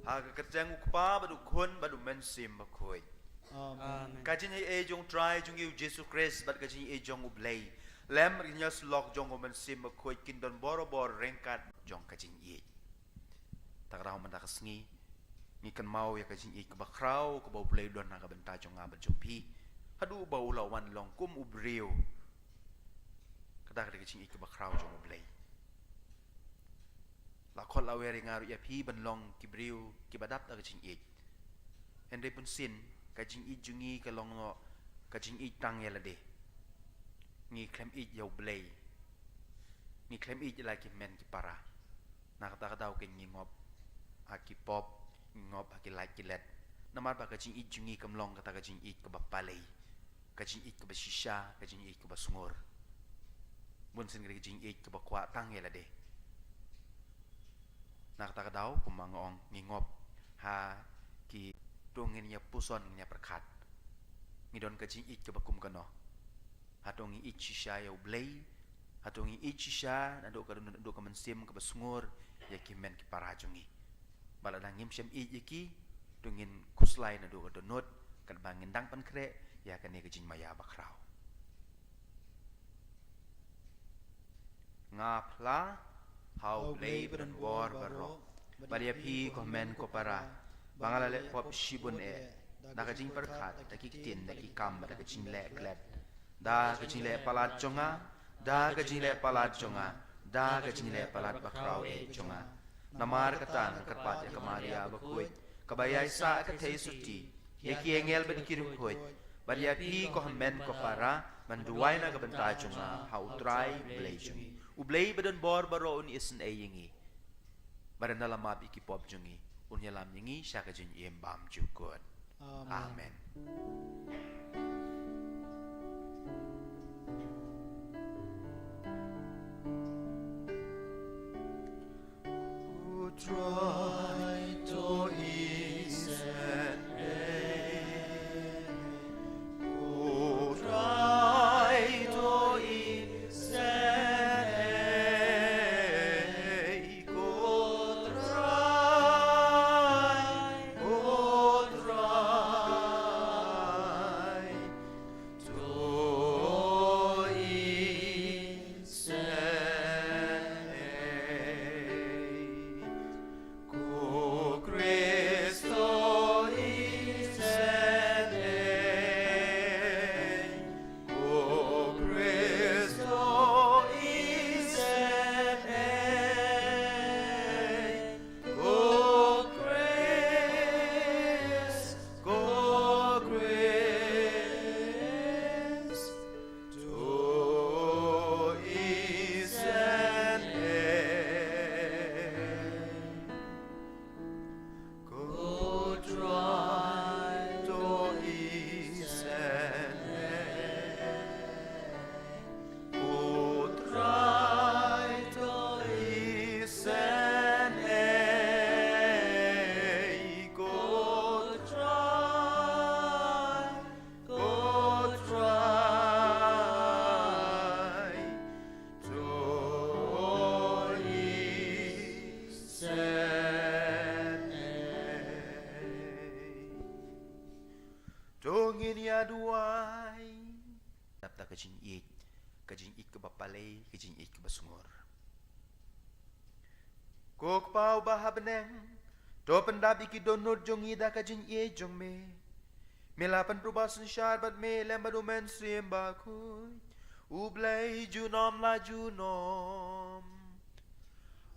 Haga kerjang ukpa badu kun badu mensim bakoi. Amen. Kajin e jong try jong yu Jesus Christ bad kajin e jong ublay. Lem rinyas lok jong mensim bakoi kindon boro rengkat jong kajin e. Takraw man takasngi. Ngikan mau ya kajin e kebakraw ke bau ublay don naga benta jong ngabat jompi. Hadu bau lawan long kum ubriu. Kata kajin e kebakraw jong ublay. Lakot laweri ngaru ya pi benlong kibriu kibadap ta kajing ik. Henry pun sin kajing ik jungi kalong no kajing ik tang ya lade. Ngi klem ik yau blay. Ngi klem ik la ki men ki para. Na kata kata ke ngi ngop aki pop ngop aki like ki let. Namar ba kajing ik jungi kamlong kata kajing ik ke bapalay. Kajing ik ke basisha, kajing ik ke basungur. Bun sin kajing ik ke bakwa tang ya lade. Nak tak tahu kumangong ngingop ha ki dongin nya puson nya perkat ngidon kajing ik ke bakum kano hatongi ik shisha ya ublay hatongi ik shisha nado ka do ka mensim ke basungur ya ki men ki parajungi baladang ngim sem ik yaki dongin kuslai nado ka donot kan bangin dang pan kre ya kan ni kajing maya bakraw ngapla Hau blay beren bor barok Badia pi komen ko para Bangalale pop shibun Daga jing perkat Daki tin daki kam Daga jing le klet Daga jing le palat jonga Daga jing le palat jonga Daga jing le palat bakraw jonga Namar katan kerpat ya kemaria bakuit Kabayay sa katay suti Yaki engel badikiru kuit Badia pi komen ko para Manduway na gabanta jonga Hau try blay jongi Ublay badan bor baro un isen ayingi. Badan dalam mab iki pop jungi. Unya lam yingi syaka jun bam jukut. Amen. Who try to isen Who try to isen kajing ik ke bapalay, kajing ik ke basungur. Kok pau bahabeneng, to pendab iki donor jong ida kajing jong me. Melapan perubahan syarbat me lembadu mensim bakui. Ublay junom la junom.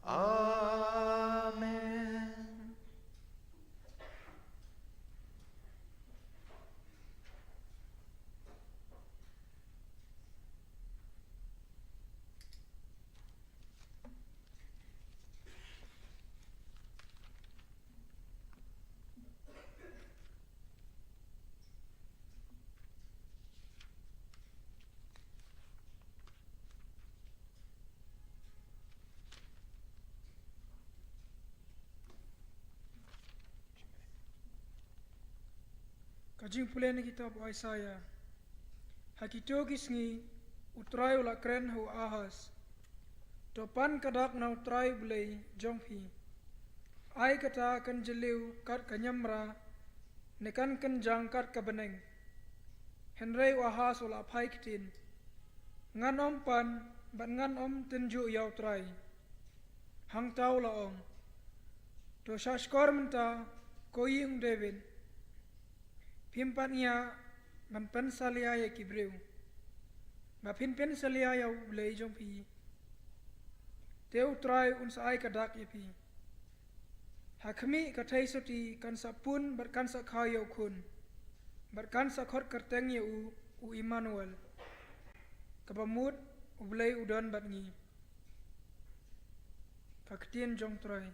Amen. Kajing pula ni kitab Isaiah. Hakito kisngi utray ula kren hu ahas. Topan kadak na utray bulay jonghi. ai kata kan jeliu kat kanyamra nekan kan jangkat kabeneng henrei wahas ula pai kitin ngan om pan bat ngan om tenju yau trai hang tau la ong to shashkor menta koying David pimpatnya man pen salia ya kibreu ma pen salia ya ulei jong pi teu trai uns ai kadak ya pi hakmi katai soti kan sapun bat kan sa khayo kun bat kan sa khot kerteng ya u Emmanuel kabamut ulei udan bat ngi kaktien jong trai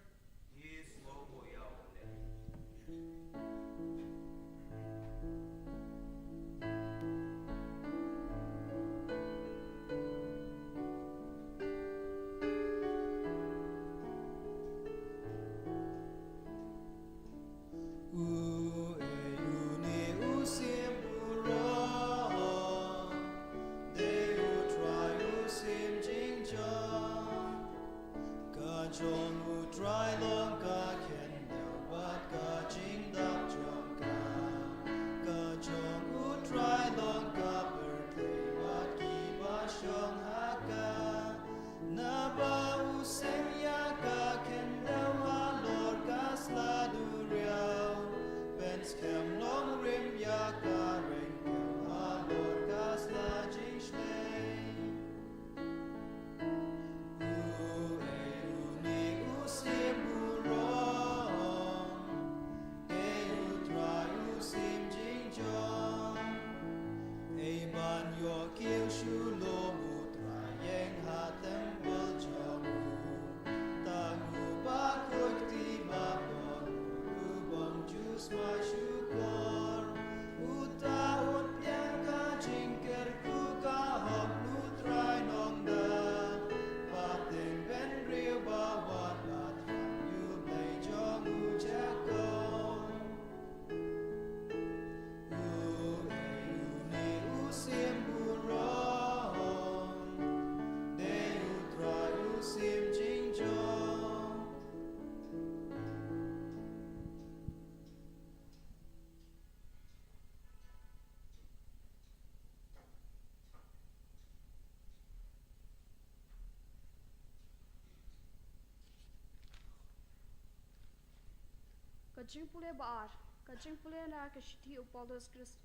Kajing pule baar, kajing pule na kashiti Paulus Christ,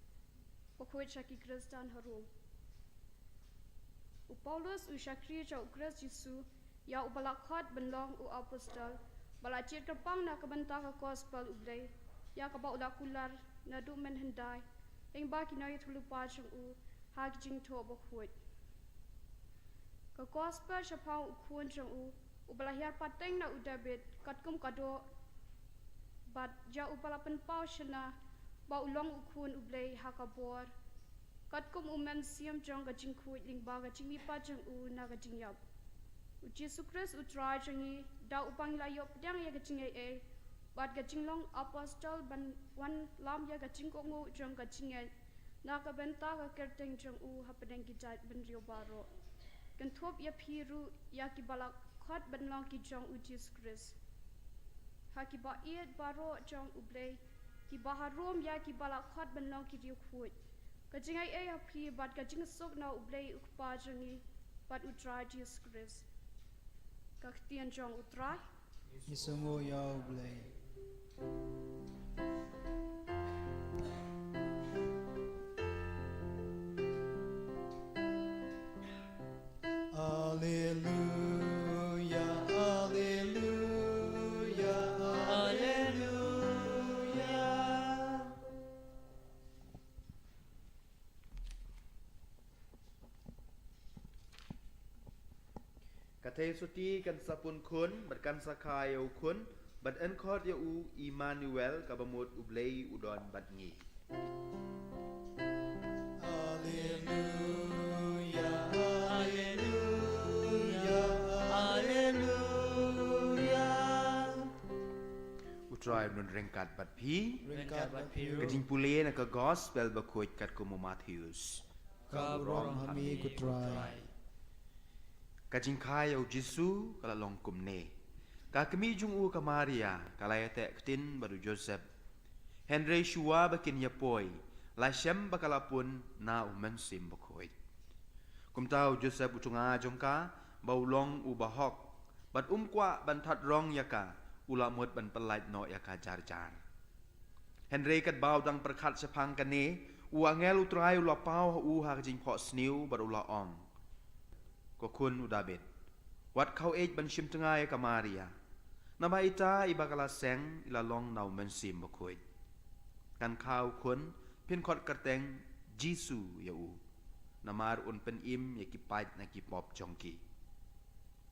pakoy chaki Kristan harum. Paulus ushakri cha Christ Yesu ya ubalakhat benlong u apostol, balacir kapang na kabanta ka gospel ublay, ya kaba ulakular na du men henday, eng ba kinay tulupa chang u hagjing to bakoy. Ka gospel siya ukun chang u ubalahyar pateng na udabit katkum kado bat ja upalapan pau shana ba ulong ukun ublay hakabor katkum umen siam jong ga jingkhu lingba ga jingmi pa jang u na ga jingyap u Jesus Christ utrai jangi da upang la yop dang ya ga jingay e bat ga jinglong apostol ban wan lam ya ga jingkongu jong ga jingay na ka benta ga kerteng jong u hapadeng ki jat ben rio baro kan thop ya phiru ya ki balak khat ban long ki jong u Jesus Christ haki ba iet baro jong ublay ki baharom ya ki balak khat ban long ki riu khut kajingai e hapi bat kajing sok na ublay ukpa jangi bat utrai Jesus Christ kaktian jong utrai Isungo ya ublay Katay suti kan sapun kun, bat kan sakaya kun, bat enkot ya u Emmanuel kabamut ublay udon bat ngi. Alleluia, alleluia, alleluia. Utrai nun rengkat bat pi, Ringkat bat piru, kajing pule na ka gospel bakoy kat kumo Matthews. kaburong hami kutray. Kajing kaya u Jesu kalalong kumne. ka kami jung u ka Maria kalaya te ketin baru Joseph Henry shua bakin yapoi la shem bakalapun na umen sim bakoi kum tau Joseph utunga jongka baulong u bahok bat kwa ban that rong yaka ula mut ban pelait no yaka jar jar Henry kat bau dang perkhat sepang kane u angel utrai ula pau u ha jing pho sniu bar ula ong ko kun u David wat kau ej ban shim tengah ka Maria nama ita ibakala seng ila long nau men sim bakoi kan kau kun pin khot kerteng Jisu ya u namar un pen im ya ki pait na ki pop jongki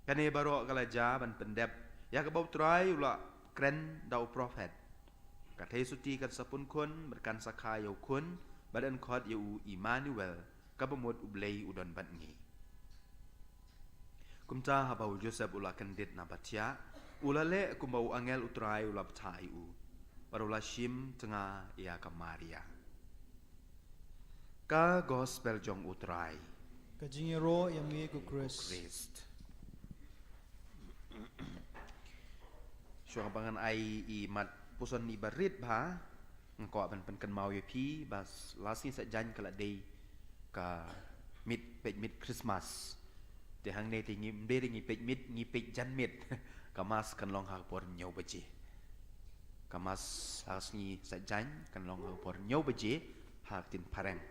kane baro kala ja ban pendep ya ka bau trai ula kren dau prophet ka thei suti kan sapun kun berkan sakha ya kun badan khot ya u Emmanuel ka bamut ublei udon ban ngi kumta ha bau Joseph ula kendit na batia ula le kumbau angel utrai ula bthai u barula shim tengah ya ka Maria ka gospel jong utrai Kajingero yami ku Chris. Christ Syuang bangan ai i mat puson ni barit ba ngko ban pen kan mau yepi bas lasi sa jan kala day ka mit Christmas te hang ne ti ngi de ngi pej mit ngi pej jan mit kamas kan long ha por nyau baje kamas has ni sa jan kan long ha por nyau baje ha tin pareng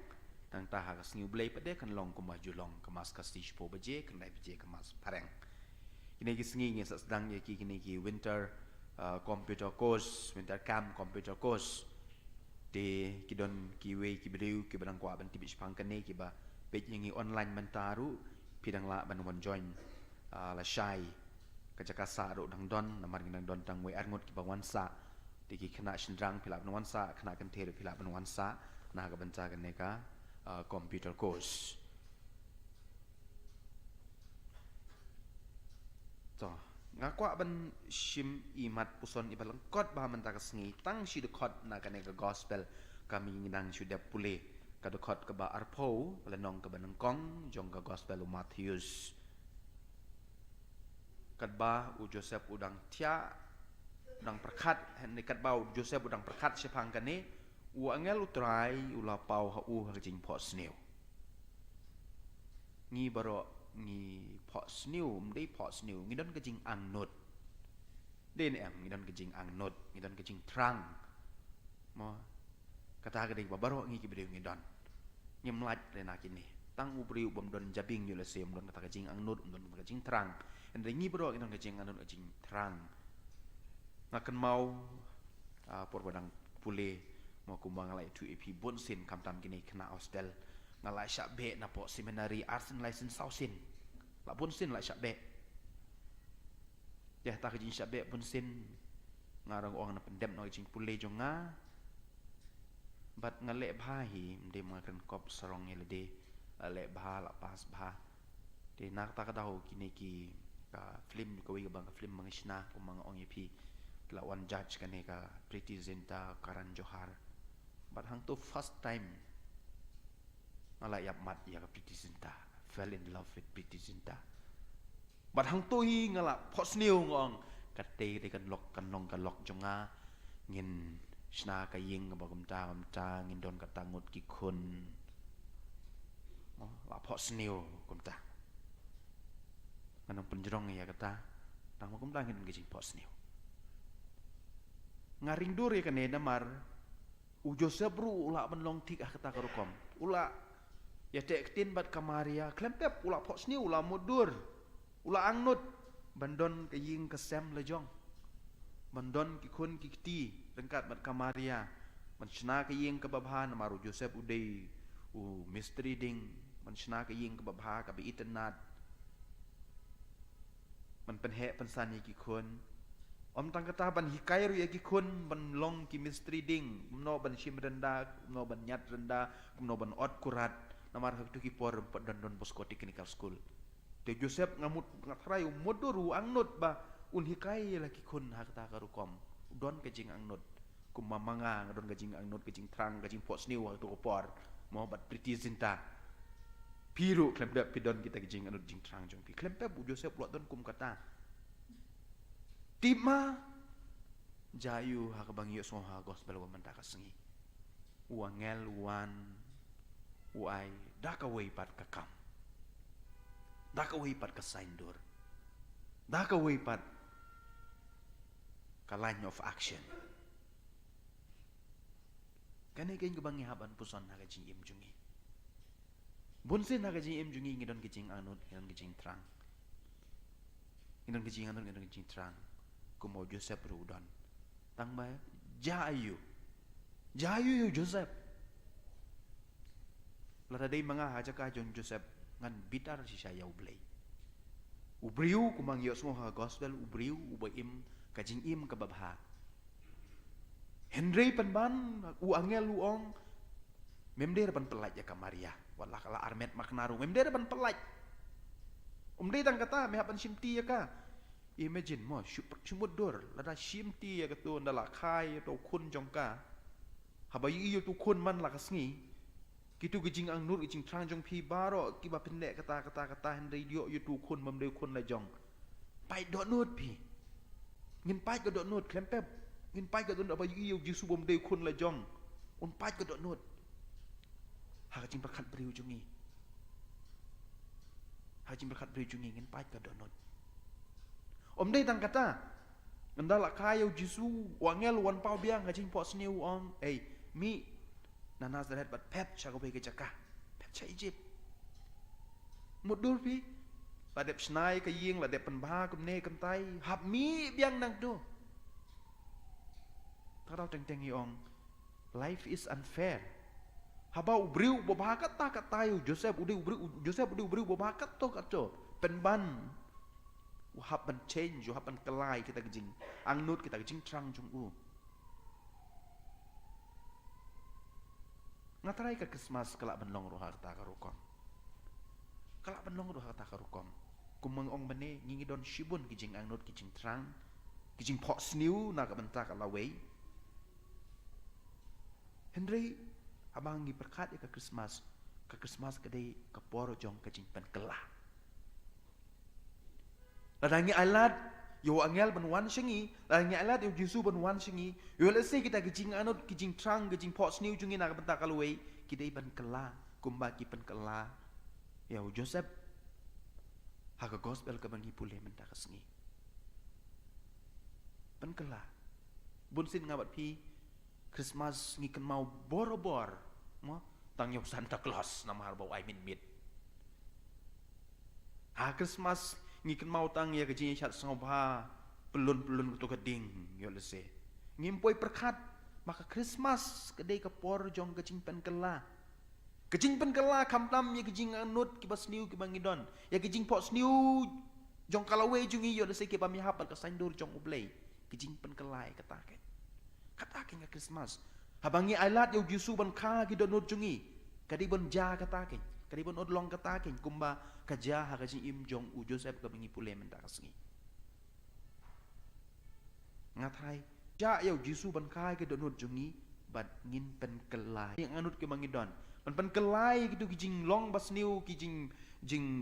tang ta ha kas ngi blai pade kan long kuma julong kamas kastis po baje kan dai baje kamas pareng ini ki sengi ngi sa sedang ye ki kini ki winter computer course winter camp computer course de kidon kiwe ki beriu ki barang kwa ban tibis pangkane ki ba pej ngi online mentaru pidang la ban won join la shai ka jakasa ro dang don namar ngi dang don tang we arngot ki ba wansa de ki khana shindrang philap no wansa khana kan thero philap no wansa na ka bancha kan ne ka computer course to ngakwa ban shim imat puson ibalang kot ba man ta kasngi tang shi de kot na kan ne ka gospel kami ngidang sudah pulih ka de kot ka ba arpo lanong ka banang kong jong ka gospel Matthews kat ba u Joseph udang tia udang perkat hen kat ba u Joseph udang perkat sepang kan ne u angel utrai ula pau ha u ha jing pho sneu ngi baro ngi pho sneu mdei pho sneu ngi don ka jing ang not den em ngi don ka jing ang not ngi don ka jing trang mo kata ka dei baro ngi ki bideu ngi don ngi mlaj le na kini tang u briu bom don jabing yu le sem don kata ka jing ang not don ka jing trang en ngi baro ngi don ka jing ang not jing trang ngakan mau por badang pule mo kumbang lai tu ep bon sin kam tam kini kena hostel ngalai syak be na po seminary arts and license sausin la bon sin la syak be ya ta jing syak be bon sin ngarang ong na pendem no jing pule jonga bat ngale bha hi mde makan kop sarong ele de le bha la pas bha de nak ta ka dau kini ki ka film ko wi bang ka film mangisna ko mang ong ep la one judge kane ka Priti Zinta Karan Johar but hang to first time ngala yap mat ya ka Priti Zinta fell in love with Priti Zinta but hang to hi ngala phos new ngong kate de kan long kan lok jonga ngin sna ka ying ba kum ta ngin don ka tangut ki khun la phos new kum ta kanong penjerong ya kata tang kum ta ngin ngin phos new ngaring duri kan namar u Joseph bru ula menlong tik kata karukom ula ya tek tin bat ka Maria klempep ula phos ni ula mudur ula angnut bandon ke ying ke sem lejong bandon ki khun ki ti rengkat bat ka Maria menchna ke ying ke babha namar u Joseph udei u mystery ding menchna ke ying ke babha ka bi internet man penhe pensan ki khun om tang kata ban hikai ru yaki kun ban long ki mystery ding no ban shim renda no ban nyat renda no ban ot kurat namar tu ki por don Bosco Technical School te Joseph ngamut ngatrai moduru angnut ba un hikai laki kun hakta karukom don kejing angnut kum mamanga don kejing angnut kejing trang kejing pot sniu tu por mo bat Priti Zinta piru klep pidon kita kejing angnut jing trang jong pi klep bu Joseph lot don kum kata Tima jayu hakabang yo soha gospel wa menta kasengi. Uangel wan uai dakaway pat kakam. Dakaway pat kasaindur. Dakaway pat ka line of action. Kani kain kebangi haban puson na kajing imjungi. Bunsin na kajing imjungi ngidon kajing anut, ngidon kajing terang. Ngidon kajing anut, ngidon kajing terang. Kumo Joseph Rudon. Tang ba jayu. Jayu yu Joseph. Lada day mga hajaka jong Joseph ngan bitar si siya ublay. Ubriu kumang yo semua gospel ubriu ubaim kajing im kababha. Henry penban uangel luong memder ban pelaj ya ka Maria wallah kala armet maknaru memder ban pelaj. Umdei tang kata mehapan simti ya ka. Imagine mo sumudur lada simti ya katu ndala khai to kun jongka. Habayi iyo tu kun man lakasngi. Kitu gijing ang nur gijing trang jong pi baro kiba pendek kata Henry dio yu tu kun memde kun la jong. Pai dot nut pi. Ngin pai ka dot nut klempep. Ngin pai ka dot apa yu jisu memde kun la jong. Un pai ka dot nut. Ha gijing berkat beriu jungi. Ha gijing berkat beriu jungi ngin pai ka dot nut. Om dei tang kata. Ngandala kayu jisu wangel wan pau biang gijing pot sniu om. Mi nanas darat bat pet chago bege jaka pet cha Egypt mudur pi ladep snai ka ying ladep penba kumne kamtai hap mi biang nang do tarau teng yong life is unfair haba ubriu bobakat ta katayu Joseph ubriu bobakat to kato penban hap ban change hap ban kelai kita gejing angnut kita gejing trang jung u ngatarai ka Christmas kalak benlong roha kata karukom. Kalak benlong roha kata karukom. Kumeng ong bene ngingidon shibun kijing angnut kijing terang. Kijing pot sniu na ka benta ka laway. Henry abang ngi berkat ya ka Christmas. Ka Christmas kadai ka poro jong kijing penkelah. Ladangi alat yo angel ben wan shingi, ladangi alat yo Jisu ben wan shingi. Yo let's say kita kijing anut kijing trang kijing pot sniu jungi na ka benta ka laway. Kita iban kelah kumbaki pen kelah. Ya Joseph haga gospel ka bangi pule menta kasngi. Pen kelah. Bunsin ngabat pi Christmas ngiken mau borobor. Mo tang yo Santa Claus nama harbau ai min mit. Ha Christmas ngiken mau tang ya kejing chat sangobha pelun tu keding yo lese. Ngimpoi perkat maka Christmas kedai kapor jong kejing pen kelah. Kejing pen kelah kamtam ya kejing anut kibas niu kibangidon. Ya kejing pot sniu jong kalawe jungi yo lese kiba mi hapal ka saindur jong ublay. Kejing pen kelah katake. Katake nga Christmas. Habangi alat yo Jisu ban ka gidon nut jungi. Kadi bon ja katake. Kadi bon odlong katake kumba kaja ha kejing im jong u Joseph ka bangi pule menta kasngi. Ngatai ja yo Jisu ban kai ke donut jungi bat ngin pen kelai yang anut ke mangidon pen kelai gitu kijing long bas niu kijing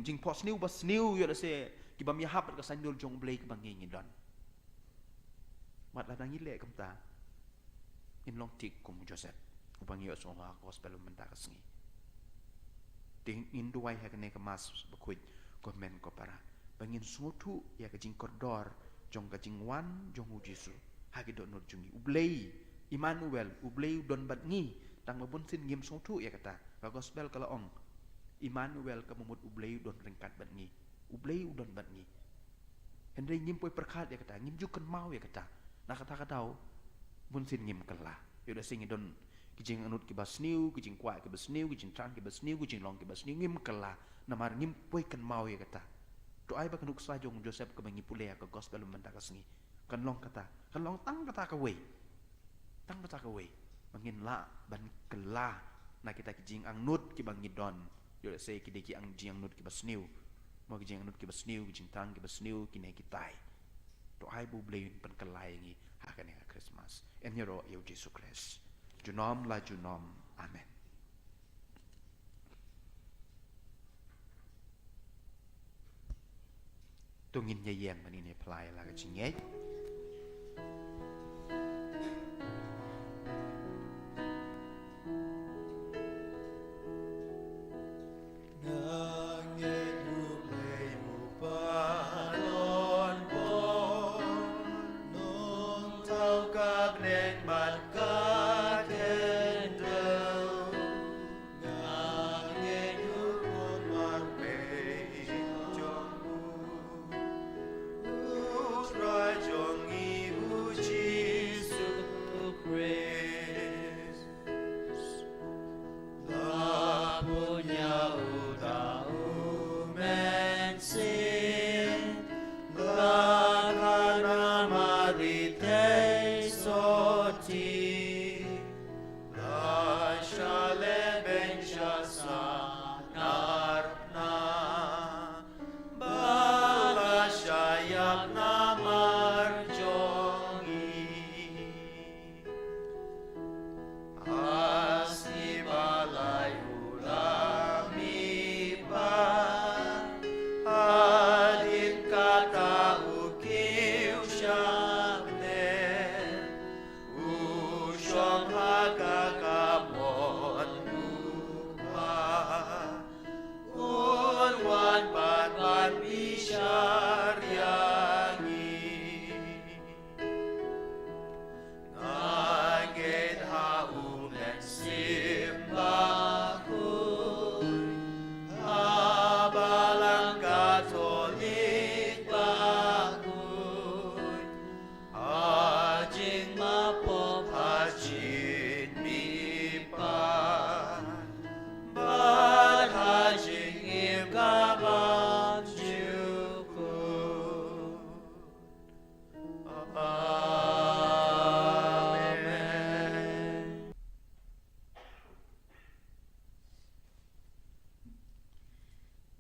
jing pos niu bas niu yo se ki bam ya hap ka sandul jong blai ke bangi ngidon mat ladang ile kamta in long tik kum Joseph ubang yo so ha gospel menta kasngi ting in duai ha kene ke mas bakuit komen ko para bangin sutu ya kijing kordor jong kijing wan jong u Jisu hagi dot not jungi ublay Immanuel ublay don bat ngi tang mabun sin ngim sotu ya kata ka gospel kala ong Immanuel ka mumut ublay don ringkat bat ngi ublay don bat ngi Henry ngim poi perkat ya kata ngim jukan mau ya kata na kata katau bun sin ngim kala yo da singi don kijing anut ki bas niu kijing kwa ki bas niu kijing trang ki bas niu kijing long ki bas niu ngim kala namar ngim poi kan mau ya kata doai ba kanuk sa jong Joseph ka bangi pule ka gospel menta kasngi kan long kata kan long tang kata ka we mangin la ban kelah na kita kijing ang nut ki bangidon yo say ki deki ang jing nut ki basniu mo kijing nut ki basniu kijing tang ki basniu ki ne kitai to ai bu blei pen kelai ngi ha kan Christmas en hero yo Jesus Christ junom la junom amen tungin ye yang mani ne plai la ka chingei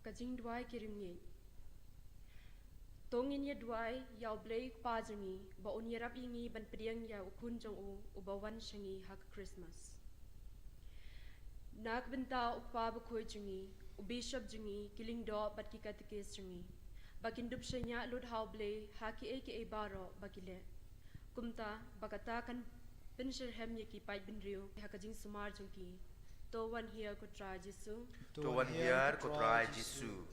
Kajing duai kirimnya. Tongin ya duai yau blay pajangi ba unyarap ingi ban priang ya ukun jong ubawan shangi hak Christmas. Nak benta upa bakoy jungi ubishop jungi kiling do bat ki katikes jungi. Bakin dup shanya lud hau blay haki eke baro bakile. Kumta bakata kan penshir hem ye ki pai binrio hakajing sumar jungi. To one here ko try Jesu. To one here ko try Jesu.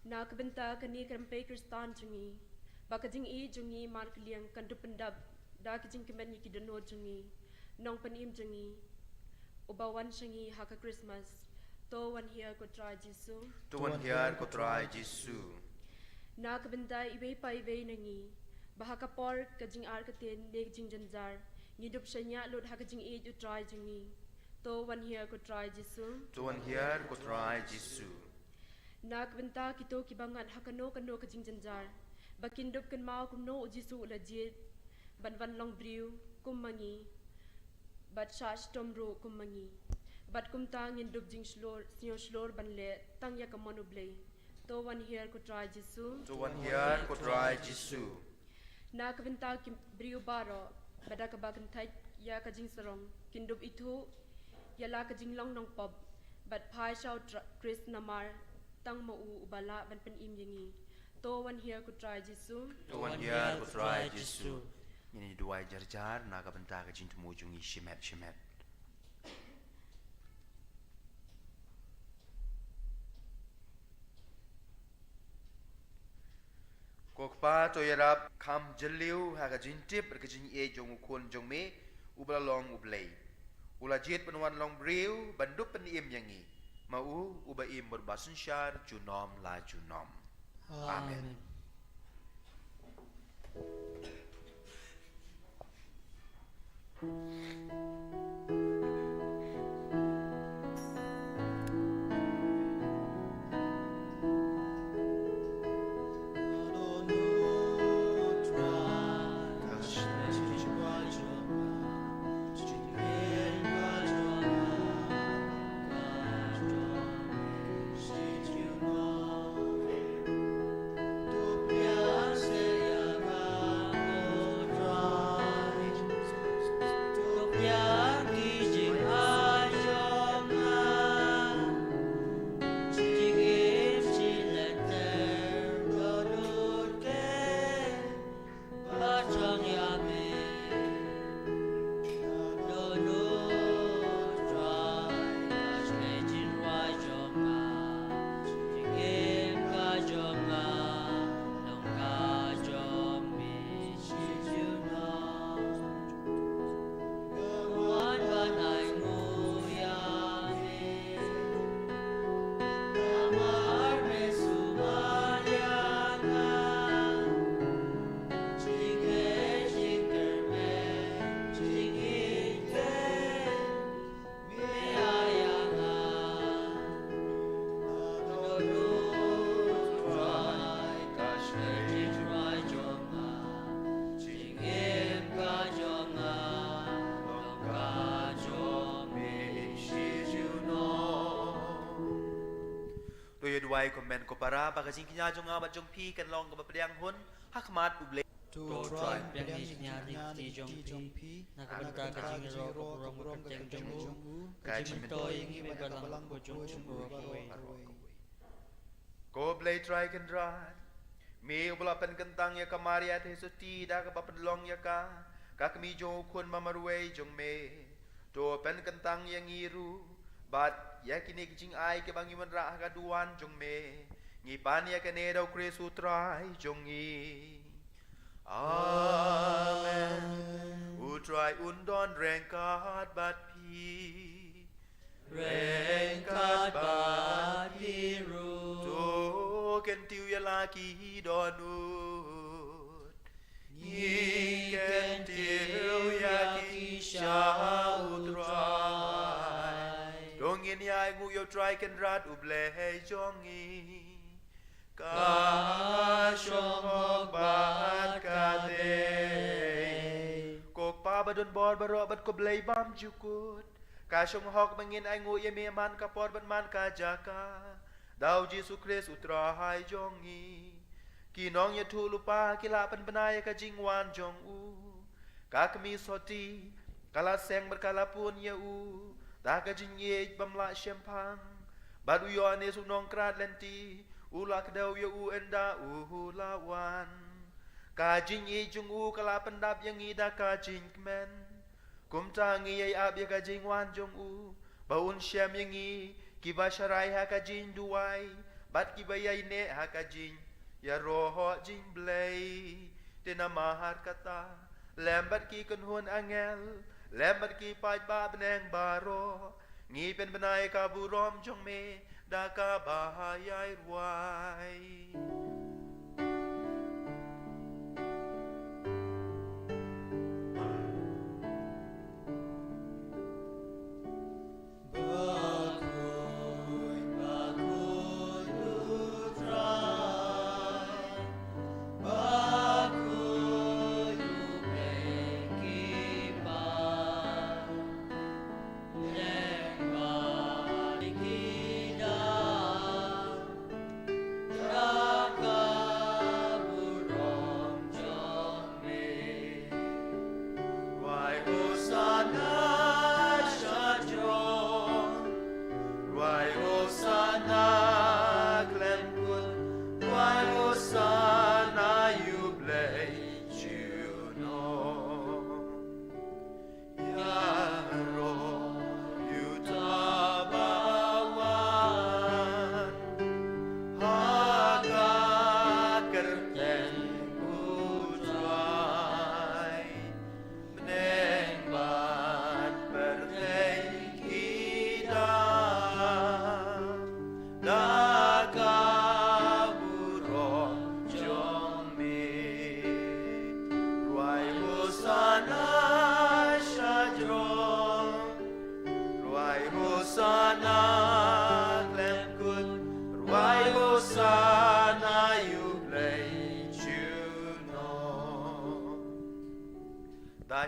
Na kabenta kani krampe Kristan jungi. Bakajing I jungi mark liang kandu pendab. Da kajing kemen ki dano jungi. Nong panim jungi. Ubawan shangi haka Christmas. To one here ko try Jesu. To one here ko try Jesu. Na kabenta ibe pa ibe nangi. Bahaka por kajing ar katen nek jing janjar. Ngidup shanya lod hakajing I ju try jungi. To one here ko try Jesu. To one here ko try Jesu. Nak benta kito kibangan hakano kano kajing janjar. Bakindop kan mau kuno Jesu lajit. Ban van long briu kumangi. Bat shash tomro kumangi. Bat kumtang indup jing shlor sinyo shlor ban le tang ya kamano blay. To one here ko try Jesu. To one here ko try Jesu. Nak benta kim briu baro. Bada kabagan tait ya kajing sarong. Kindup itu yala kajing long nong pop. Bat pai shao Chris namar. Tang mau ubala ban pen im yangi. To one here ko try Jesu. To one here ko try Jesu. Ini dua jar naga benta ka jin temu jungi shimet. Kokpa to yarap kam jeliu ha ka jin tip ka jin e jong ukun jong me ubala long ublay. Ula jit penwan long briu bandup pen im yangi. Mau uba im berbasun syar junom la junom. Amen. try komen ko para baka jing kinya jong abat jong pi kan long ka pediang hun hakmat uble To try try yang yang nyari nyari ti jong jong pi pi nakabanta ka jing ro ko rom ka teng jong u ka jing to yang ibe balang ko jong ro ko we ko ble try kan drat mi ubla pen kentang ya kamari at Yesus ti da ka papadlong ya ka kami jong kun mamarwe jong me to pen kentang yang iru bat ya kini kijing ai ke bangi menra ka duan jong me ngi pan ya kene daw Kristu try jong i Amen. Utrai undon rengkat bat pi. rengkat batiru To kentiu ya laki donut. Ni kentiu ya kisah utrai. Dongin ya ngu yo try kendrat uble jongi. Kasyong hokbat kate Kok pa badun bor barobat ko blay bam jukut Kasyong hok mangin ay ngu yemi man kapor ban man kajaka Daw Jesu Christ utrahay jongi Kinong ya tulupa kilapan banaya ka jingwan jong u Kakami soti kalaseng berkalapun ya u Daka jingyej bamla syempang Badu yoane sunong krat lenti Ulak daw ya u enda ulawan Kajing i jung u kala pendap yang ida kajing kemen Kumtang i ay ab ya kajing wan jung u Baun syam yang i kiba syarai ha kajing duai Bat kiba yay ne ha kajing Ya roho jing blay Tina mahar kata Lembat ki kunhun angel Lembat ki paj ba beneng baro Ngi pen benay kaburom jong me Daka bahayai ruai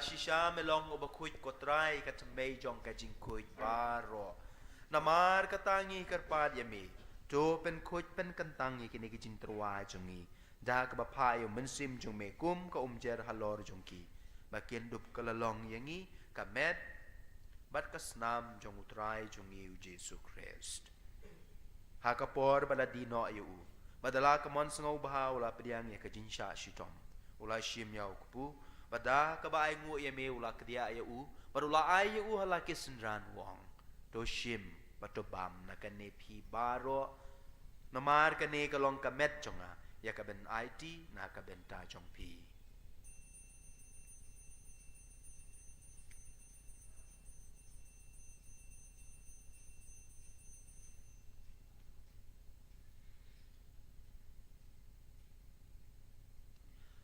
Shisha melong obakuit kotrai katamay jong kajing kuit baro. Namar katangi karpad yami. To pen kuit pen kantangi kini kijing terwa jongi. Da kabapayo mensim jong me kum ka umjer halor jongki. Bakin dup kalalong yangi kamet bat kasnam jong utrai jongi u Jesu Christ. Hakapor baladino ayu. Badala kamon sengaw baha ula pediang ya kajing sya shitom. Ula shim yaw kupu. Pada kabaay ngu ya me ula kedia ya u barula ay ya u halaki sendran wong to shim bato bam na kane pi baro namar kane kalong kamet jonga ya kaben IT na kaben ta jong pi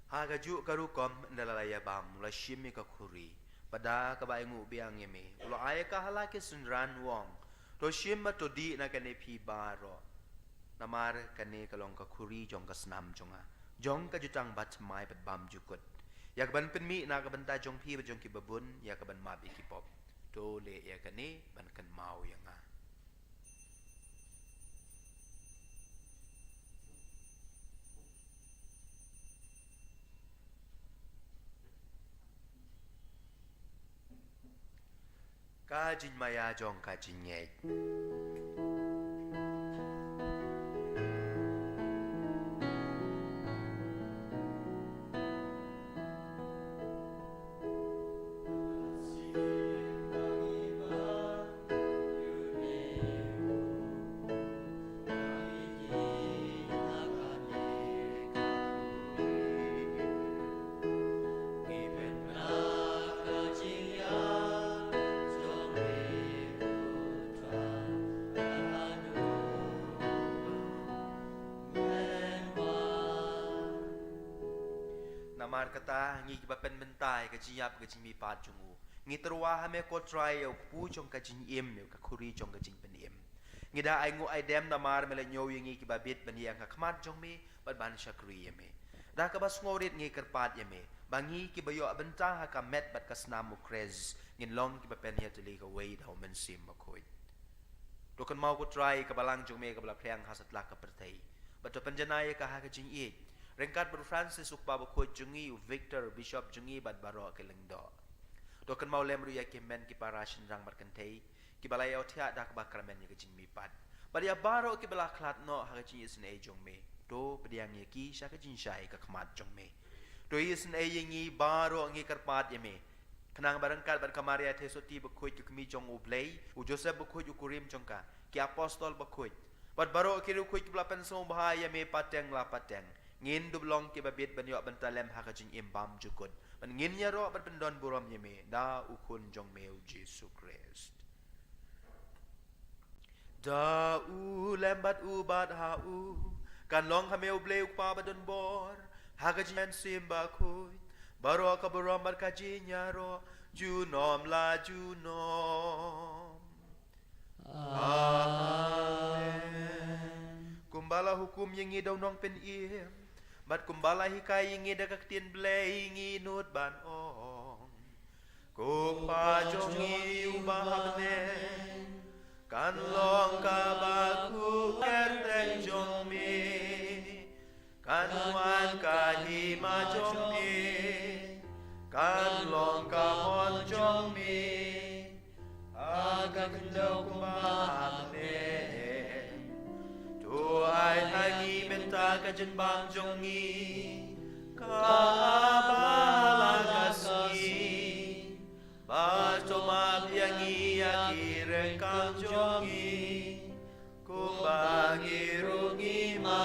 Hagaju karukom ndalalaya bam la shimi ka khuri pada ka bai ngu biang yeme ulo aya ka halake sunran wong to shimma to di na kane phi baro namar kane kalong ka khuri jong ka snam jonga jong ka jutang bat mai bat bam jukut yak ban pen mi na ka banta jong phi ba jong ki babun ya ka ban mab ikipop to le ya kane ban kan mau yanga Kajin maya jong kajin ngek. Namar kata ngi kibapen mentai ka jiap ka jimi pat jungu ngi terwa hame ko try au pu jong ka jing im ka khuri jong ka jing pen im ngi da ai ngu ai dem namar mele nyo ngi kibabit ban yang ka khmat jong me ban ban shakri yeme da ka bas ngorit ngi kerpat yeme bangi ki bayo benta ha ka met bat ka snam krez ngin long kibapen ya tuli ka wei da men sim ma khoi do kan mau ko try ka balang jong me ka bala phang hasat la ka pertai bat to penjanaya ka ha ka jing e Rengkat Bro Francis ukpa bakoi jungi u Victor Bishop jungi bad baro ke lengdo. Dokan mau lemru ya ke men ki parashin rang markentei ki balai au tia dak bakar men ya ke jing mi pad. Bad ya baro ki bala klat no ha ke jing isn e jong me. Do pediang ye ki sha ke jing shai ka khmat jong me. Do isn e yengi baro ngi karpat ye me. Kenang barangkat bad kamaria tesoti bakoi ki kmi jong u blei u Joseph bakoi u kurim jongka ki apostol bakoi. Bad baro ki ru koi ki bala pensong bahaya me pateng la pateng. Ngin dublong ki babit ban yo bentalem ha ka jing imbam jukut ban ngin ya ro ban pendon buram yeme da ukun jong meu Jesu Christ da u lembat u bad ha u kan long ha meu bleu pa badon bor ha ka jing simba koi baro ka buram bar ka jing ya ro junom la junom amen kumbala hukum yang ngidaw nong pen iem Bat kumbala hikai ngi dagak tin blei ngi nut ban ong Kuk pa jongi ubahne Kan long ka baku kerteng jong mi Kan wan ka hima jong mi Kan long ka mon jong mi Agak ndaw kumbahne Tuai hangi menta ka jen bang jongi Kabala kasih Bato mabiangi akireng kang jongi Kumbangi rungi ma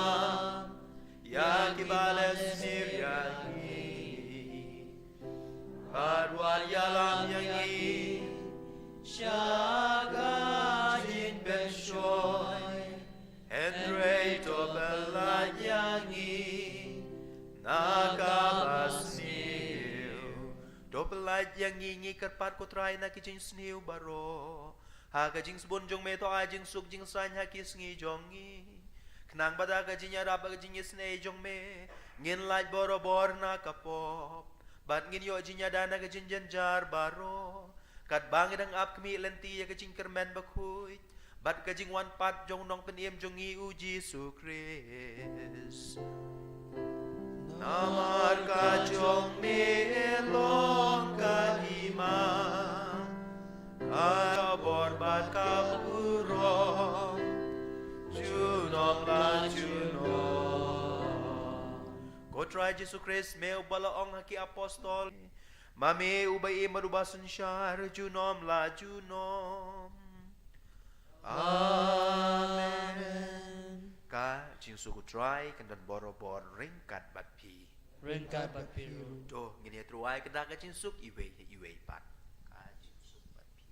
Yaki bales niryangi Kadwal yalam yangi Syaga jin benshoy Henry to belanyangi nakabasniu do belanyangi ngi kerpat ko try na kijing sniu baro ha kajing sbon jong me to ajing suk jing san ha kis ngi jongi knang bada kajing ya rab kajing isne jong me ngin laj boro bor na kapop bat ngin yo jinya dana kajing janjar baro kat bangidang ap kmi lenti ya kajing kermen bakhuit Bat kajing wan pat jong nong peniem jong u Jesu Christ Namar ka jong melong ka hima Ka borbat ka puro Junom la junom Kotra Jesu Christ me ubalaong haki apostol Mame ubay marubasun syar junom la junom Amen. Ka jing suku try kan dan boro-bor ringkat bat pi. Ringkat bat piru. Do ngini truai kada ka jing suk iwe pat. Ka jing suk bat pi.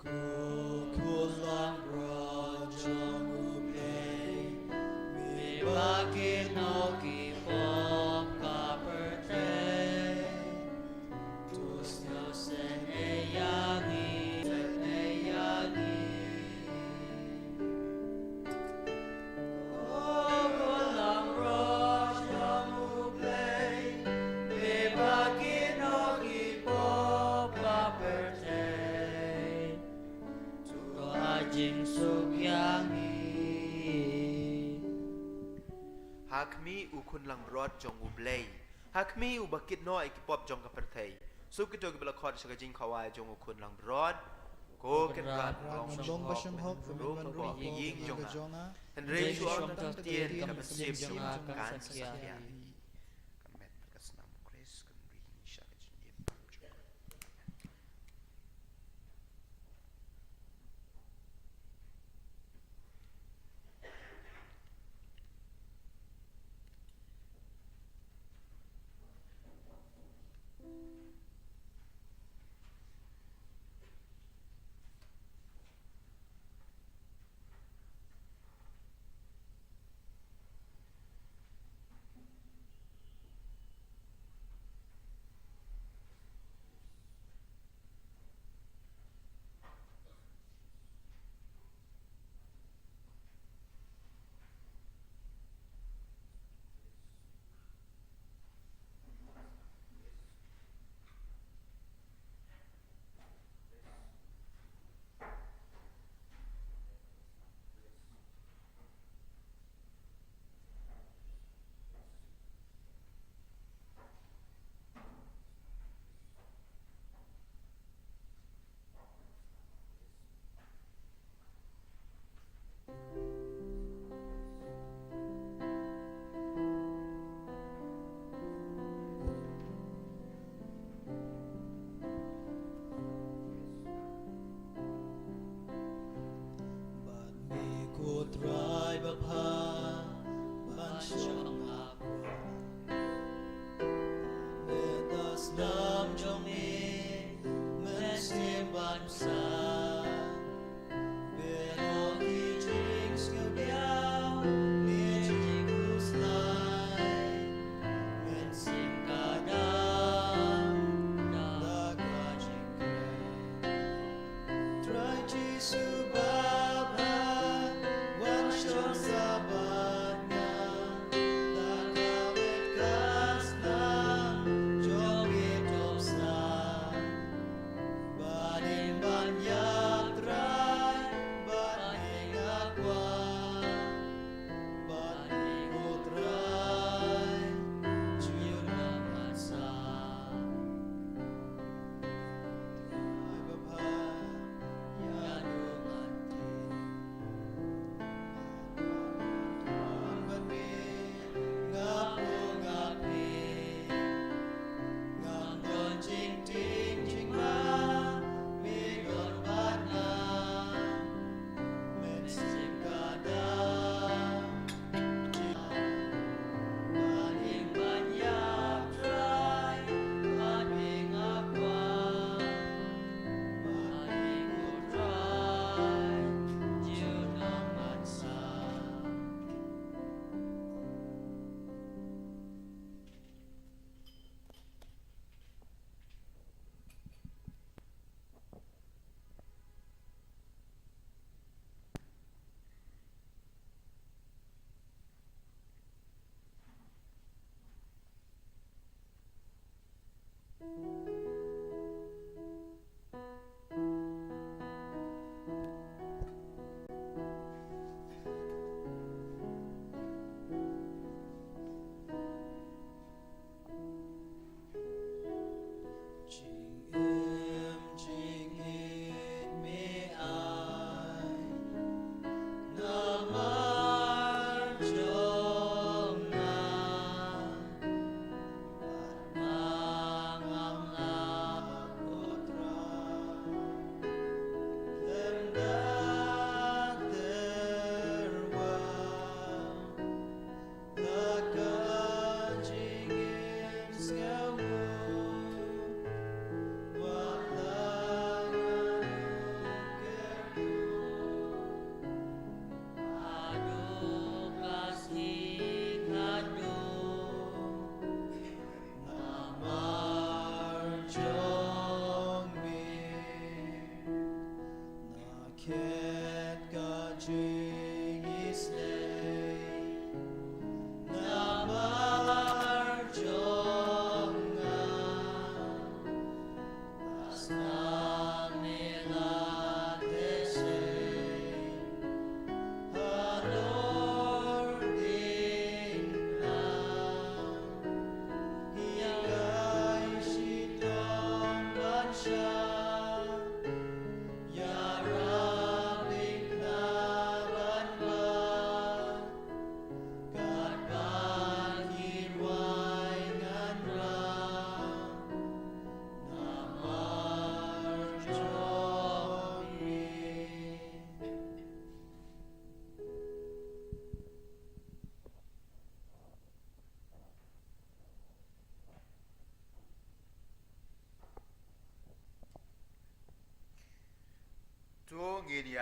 Kukulang rojong ublay Mibakin oki pop kaperte Tus nyo sen eyangi Kukulang rojong ublay Mibakin oki pop kaperte Jing suk yangi hakmi u kun lang rod jong u blay hakmi u bakit no ai kipop jong ka perthei sup kito ki bala khod sa jing khawai jong u kun lang rod ko ken ran long long ba sham hok rum rum ko ying jong ka jonga en rei chu on tam tien tien ka ka sip sip jong jong kan kan sakya sakya. kamet ka snam kres kan ri sha ka jin yep Trai bapha ban chong aku metas nam jong e mesim ban sa beno ki jing skill biao ni jing kus lai men sim kadam da ga jing try to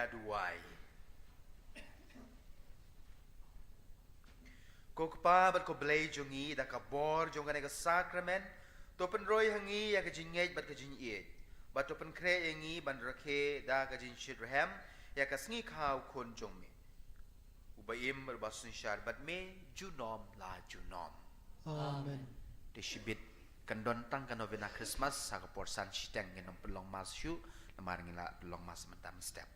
aduai. Ko pa bat ko blay jongi da ka bor jong ka sakramen to pen roy hangi ya ka jingej bat ka jingiet bat to pen kre engi ban rakhe da ka jin shidraham ya ka sngi khaw kon jong me ubayim basun shar bat me junom la junom. Amen. De shibit kandon tang kan novena Christmas sa ka porsan shiteng ngenom pelong mas shu namar ngila pelong mas mentam step.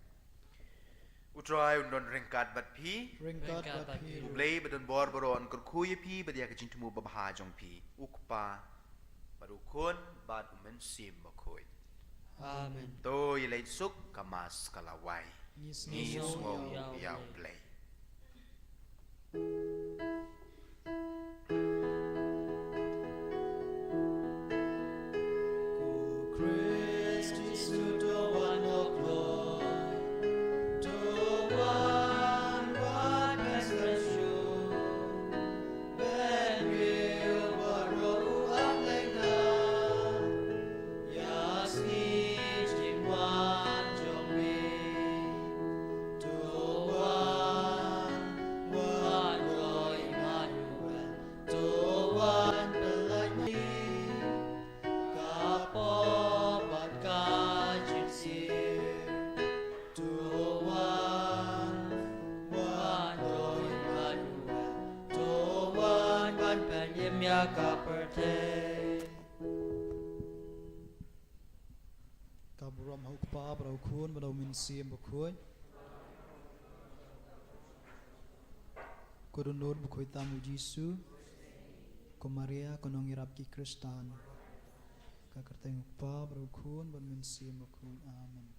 Utrai undon ringkat bat pi Ringkat bapi. Ublay badon bor boron kurkuye pi badia ka jintumu babaha jong pi ukpa barukun bad umen sim bakoy. Amen. To yelay suk kamas kalaway. Ni smo yaw play. Kabram hau pa brau khun brau min sim bakhoi. Kodunur bakhoi tamu Jisu. Ko Maria konong irap ki Kristan. Kakarteng pa brau khun brau min sim bakhoi. Amen.